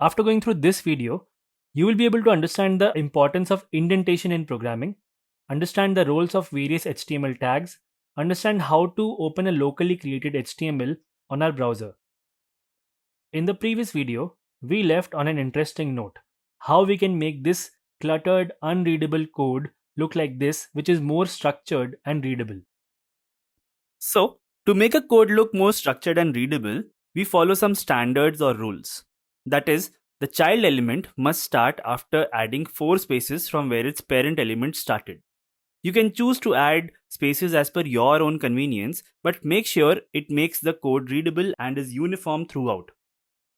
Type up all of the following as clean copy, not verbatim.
After going through this video, you will be able to understand the importance of indentation in programming, understand the roles of various HTML tags, understand how to open a locally created HTML on our browser. In the previous video, we left on an interesting note: how we can make this cluttered, unreadable code look like this, which is more structured and readable. So, to make a code look more structured and readable, we follow some standards or rules. That is, the child element must start after adding 4 spaces from where its parent element started. You can choose to add spaces as per your own convenience, but make sure it makes the code readable and is uniform throughout.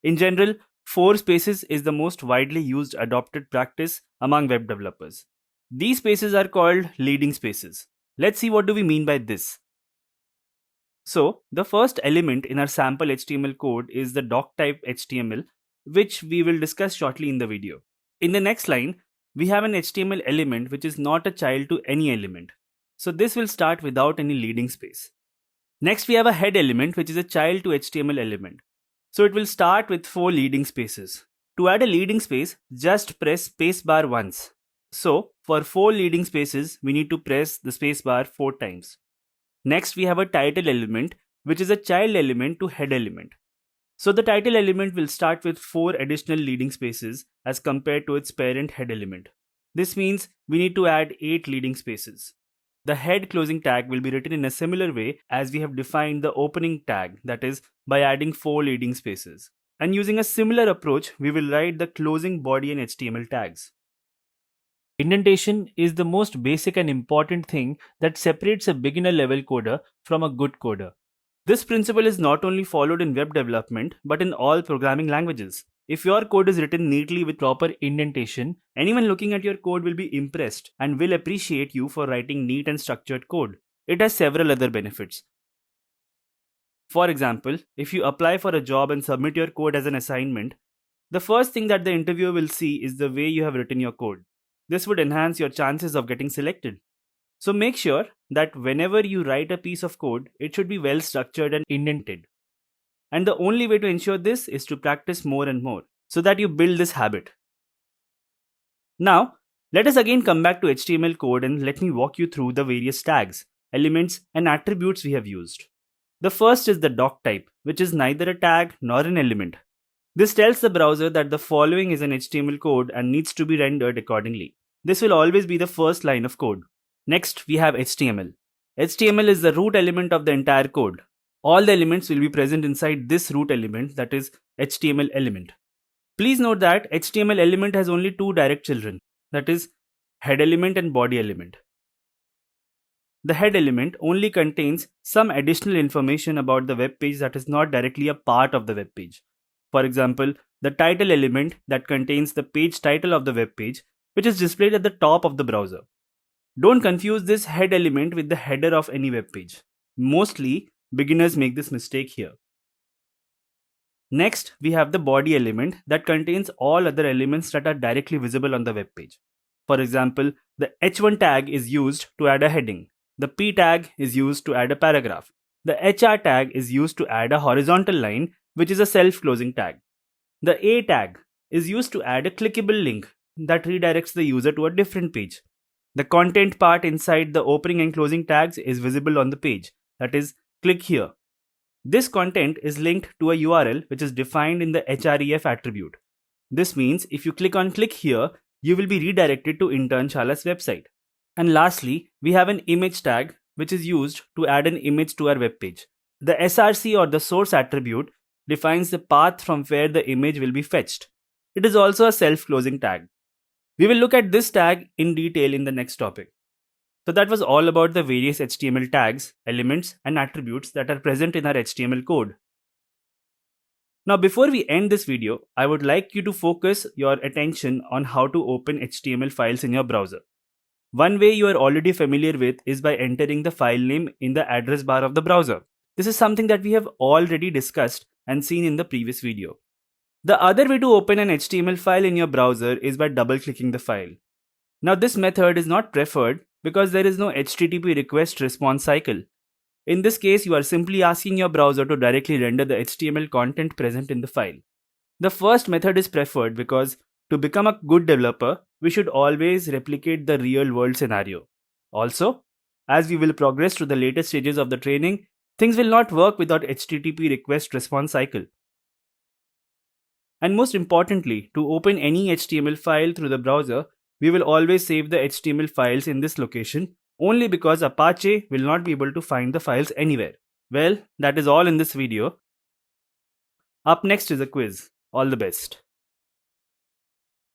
In general, 4 spaces is the most widely used adopted practice among web developers. These spaces are called leading spaces. Let's see what do we mean by this. So, the first element in our sample HTML code is the doc type HTML, which we will discuss shortly in the video. In the next line, we have an HTML element which is not a child to any element. So this will start without any leading space. Next, we have a head element which is a child to HTML element. So it will start with 4 leading spaces. To add a leading space, just press spacebar once. So for 4 leading spaces, we need to press the spacebar 4 times. Next, we have a title element which is a child element to head element. So the title element will start with 4 additional leading spaces as compared to its parent head element. This means we need to add 8 leading spaces. The head closing tag will be written in a similar way as we have defined the opening tag, that is, by adding 4 leading spaces. And using a similar approach, we will write the closing body and HTML tags. Indentation is the most basic and important thing that separates a beginner level coder from a good coder. This principle is not only followed in web development but in all programming languages. If your code is written neatly with proper indentation, anyone looking at your code will be impressed and will appreciate you for writing neat and structured code. It has several other benefits. For example, if you apply for a job and submit your code as an assignment, the first thing that the interviewer will see is the way you have written your code. This would enhance your chances of getting selected. So make sure that whenever you write a piece of code, it should be well structured and indented. And the only way to ensure this is to practice more and more so that you build this habit. Now, let us again come back to HTML code and let me walk you through the various tags, elements, and attributes we have used. The first is the doc type, which is neither a tag nor an element. This tells the browser that the following is an HTML code and needs to be rendered accordingly. This will always be the first line of code. Next, we have HTML. HTML is the root element of the entire code. All the elements will be present inside this root element, that is HTML element. Please note that HTML element has only 2 direct children, that is head element and body element. The head element only contains some additional information about the web page that is not directly a part of the web page. For example, the title element that contains the page title of the web page, which is displayed at the top of the browser. Don't confuse this head element with the header of any web page. Mostly, beginners make this mistake here. Next, we have the body element that contains all other elements that are directly visible on the web page. For example, the h1 tag is used to add a heading. The p tag is used to add a paragraph. The hr tag is used to add a horizontal line, which is a self-closing tag. The a tag is used to add a clickable link that redirects the user to a different page. The content part inside the opening and closing tags is visible on the page, that is, click here. This content is linked to a URL which is defined in the href attribute. This means if you click on click here, you will be redirected to Internshala's website. And lastly, we have an image tag which is used to add an image to our web page. The src or the source attribute defines the path from where the image will be fetched. It is also a self-closing tag. We will look at this tag in detail in the next topic. So that was all about the various HTML tags, elements, and attributes that are present in our HTML code. Now before we end this video, I would like you to focus your attention on how to open HTML files in your browser. One way you are already familiar with is by entering the file name in the address bar of the browser. This is something that we have already discussed and seen in the previous video. The other way to open an HTML file in your browser is by double-clicking the file. Now this method is not preferred because there is no HTTP request response cycle. In this case, you are simply asking your browser to directly render the HTML content present in the file. The first method is preferred because to become a good developer, we should always replicate the real world scenario. Also, as we will progress to the later stages of the training, things will not work without HTTP request response cycle. And most importantly, to open any HTML file through the browser, we will always save the HTML files in this location only because Apache will not be able to find the files anywhere. Well, that is all in this video. Up next is a quiz. All the best.